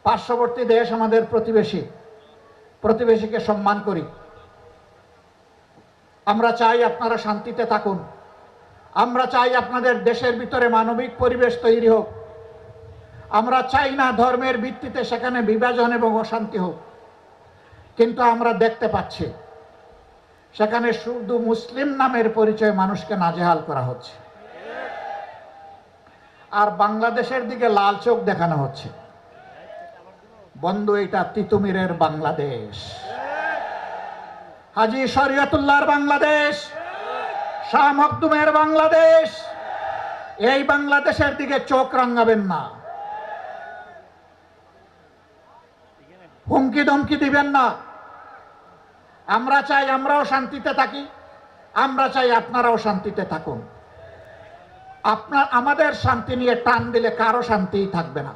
পার্শ্ববর্তী দেশ আমাদের প্রতিবেশীকে সম্মান করি। আমরা চাই আপনারা শান্তিতে থাকুন। আমরা চাই আপনাদের দেশের ভিতরে মানবিক পরিবেশ তৈরি হোক। আমরা চাই না ধর্মের ভিত্তিতে সেখানে বিভাজন এবং অশান্তি হোক। কিন্তু আমরা দেখতে পাচ্ছি সেখানে শুধু মুসলিম নামের পরিচয় মানুষকে নাজেহাল করা হচ্ছে, আর বাংলাদেশের দিকে লাল চোখ দেখানো হচ্ছে। বন্ধু, এটা তিতুমিরের বাংলাদেশ, হাজী শরীয়তুল্লাহর বাংলাদেশ, শাহ মখদুমের বাংলাদেশ। এই বাংলাদেশের দিকে চোখ রাঙাবেন না, হুমকি ধমকি দিবেন না। আমরা চাই আমরাও শান্তিতে থাকি, আমরা চাই আপনারাও শান্তিতে থাকুন। আমাদের শান্তি নিয়ে টান দিলে কারো শান্তিই থাকবে না।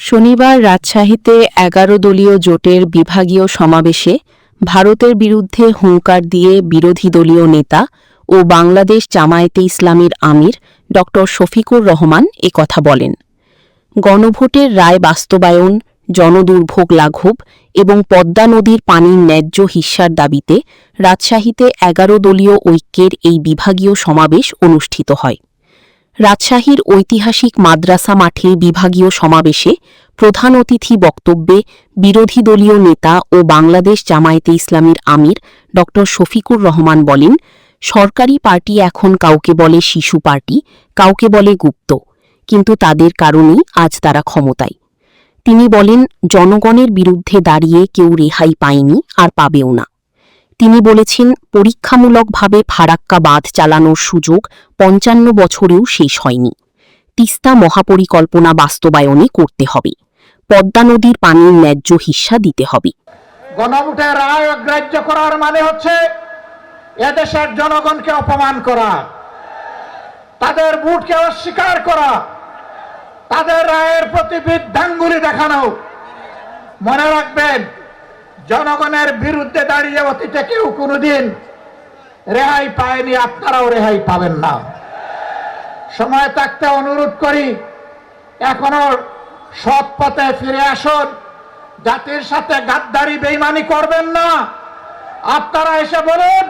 শনিবার রাজশাহীতে ১১ দলীয় জোটের বিভাগীয় সমাবেশে ভারতের বিরুদ্ধে হুঙ্কার দিয়ে বিরোধী দলীয় নেতা ও বাংলাদেশ জামায়াতে ইসলামীর আমির ড. শফিকুর রহমান একথা বলেন। গণভোটের রায় বাস্তবায়ন, জনদুর্ভোগ লাঘব এবং পদ্মা নদীর পানির ন্যায্য হিস্যার দাবিতে রাজশাহীতে ১১ দলীয় ঐক্যের এই বিভাগীয় সমাবেশ অনুষ্ঠিত হয়। রাজশাহীর ঐতিহাসিক মাদ্রাসা মাঠে বিভাগীয় সমাবেশে প্রধান অতিথি বক্তব্যে বিরোধী দলীয় নেতা ও বাংলাদেশ জামায়াতে ইসলামীর আমির ড. শফিকুর রহমান বলেন, সরকারি পার্টি এখন কাউকে বলে শিশু পার্টি, কাউকে বলে গুপ্ত, কিন্তু তাদের কারণেই আজ তারা ক্ষমতায়। তিনি বলেন, জনগণের বিরুদ্ধে দাঁড়িয়ে কেউ রেহাই পায়নি আর পাবেও না। তিনি বলেছেন, পরীক্ষামূলকভাবে ফারাক্কা বাঁধ চালানোর সুযোগ ৫৫ বছরেও শেষ হয়নি। তিস্তা মহাপরিকল্পনা বাস্তবায়নে করতে হবে। পদ্মা নদীর পানির ন্যায্য হিস্যা দিতে হবে। গণভোটের রায় অগ্রাহ্য করার মানে হচ্ছে এদেশের জনগণকে অপমান করা, তাদের ভোটকে অস্বীকার করা, তাদের রায়ের প্রতি বৃদ্ধাঙ্গুলি দেখানো। মনে রাখবেন, জনগণের বিরুদ্ধে দাঁড়িয়ে অতীতে কেউ কোনোদিন রেহাই পায়নি, আপনারাও রেহাই পাবেন না। সময় থাকতে অনুরোধ করি, এখনো সৎ পথে ফিরে আসুন। জাতির সাথে গাদ্দারি বেইমানি করবেন না। আপনারা এসে বলুন,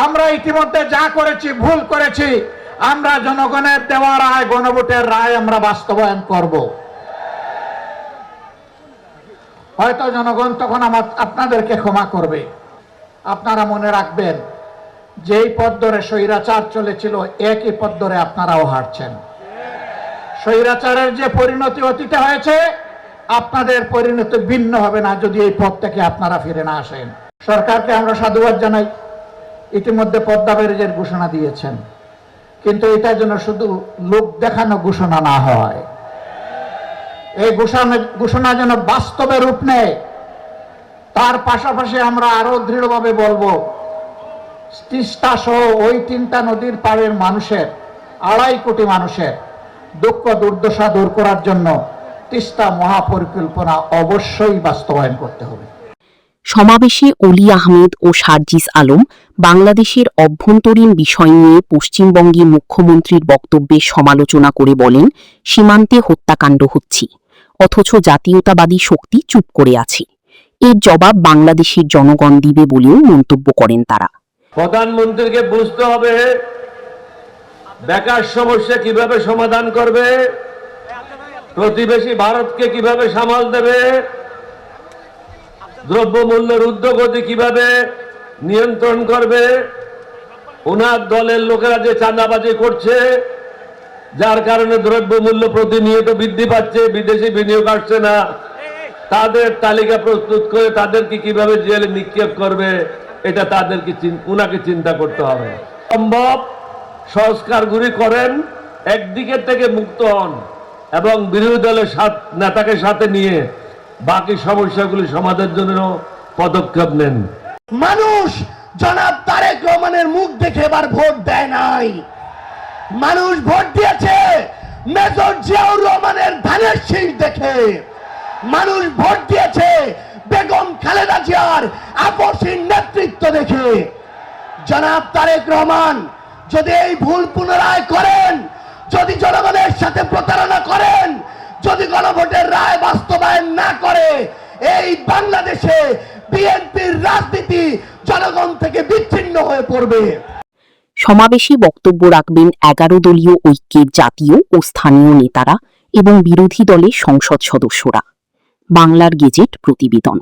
আমরা ইতিমধ্যে যা করেছি ভুল করেছি, আমরা জনগণের দেওয়া রায়, গণভোটের রায় আমরা বাস্তবায়ন করব। হয়তো জনগণ তখন আপনাদেরকে ক্ষমা করবে। আপনারা মনে রাখবেন, যেই পথ ধরে স্বৈরাচার চলেছিল একই পথ ধরে আপনারাও হাঁটছেন। স্বৈরাচারের যে পরিণতি অতীতে হয়েছে, আপনাদের পরিণতি ভিন্ন হবে না যদি এই পথ থেকে আপনারা ফিরে না আসেন। সরকারকে আমরা সাধুবাদ জানাই, ইতিমধ্যে পদ্মা ব্যারেজের ঘোষণা দিয়েছেন, কিন্তু এটা যেন শুধু লোক দেখানো ঘোষণা না হয়। এই ঘোষণা যেন বাস্তবে রূপ নেয়। তার পাশাপাশি আমরা আরো দৃঢ়ভাবে বলবো, তিস্তা সহ ওই 3টা নদীর পাড়ের মানুষের, 2.5 কোটি মানুষের দুঃখ দুর্দশা দূর করার জন্য তিস্তা মহাপরিকল্পনা অবশ্যই বাস্তবায়ন করতে হবে। সমাবেশে অলি আহমেদ ও সার্জিস আলম বাংলাদেশের অভ্যন্তরীণ বিষয় নিয়ে পশ্চিমবঙ্গের মুখ্যমন্ত্রীর বক্তব্যের সমালোচনা করে বলেন, সীমান্তে হত্যাকাণ্ড হচ্ছে, অথচ জাতীয়তাবাদী শক্তি চুপ করে আছে। এর জবাব বাংলাদেশের জনগণ দিবে বলেও মন্তব্য করেন তারা। প্রধানমন্ত্রীকে বুঝতে হবে বেকার সমস্যা কিভাবে সমাধান করবে, প্রতিবেশী ভারতকে কিভাবে সামাল দেবে, দ্রব্যমূল্যের ঊর্ধ্বগতি কিভাবে নিয়ন্ত্রণ করবে। ওনার দলের লোকেরা যে চাঁদাবাজি করছে, যার কারণে দ্রব্যমূল্য প্রতিনিয়ত বৃদ্ধি পাচ্ছে, বিদেশি বিনিয়োগ আসছে না, তাদের তালিকা প্রস্তুত করে তাদেরকে কিভাবে জেলে নিক্ষেপ করবে, এটা তাদেরকে উনাকে চিন্তা করতে হবে। সম্ভব সংস্কারগুলি করেন, একদিকে থেকে মুক্ত হন এবং বিরোধী দলের নেতাকে সাথে নিয়ে বাকি সমস্যাগুলি সমাধানের জন্য পদক্ষেপ নেন। মানুষ জনাব তারেক রহমানের মুখ দেখে এবার ভোট দেয় নাই, মানুষ ভোট দিয়েছে মেজর জিয়াউর রহমানের ধানের শীষ দেখে। মানুষ ভোট দিয়েছে বেগম খালেদা জিয়ার আপসীর নেতৃত্ব দেখে। জনাব তারেক রহমান যদি এই ভুল পুনরায় করেন, যদি জনগণের সাথে প্রতারণা করেন, যদি গণভোটের রায় বাস্তবায়ন না করে, এই বাংলাদেশে বিএনপির রাজনীতি জনগণ থেকে বিচ্ছিন্ন হয়ে পড়বে। সমাবেশে বক্তব্য রাখবেন 11 দলীয় ঐক্যের জাতীয় ও স্থানীয় নেতারা এবং বিরোধী দলের সংসদ সদস্যরা। বাংলার গেজেট প্রতিবেদন।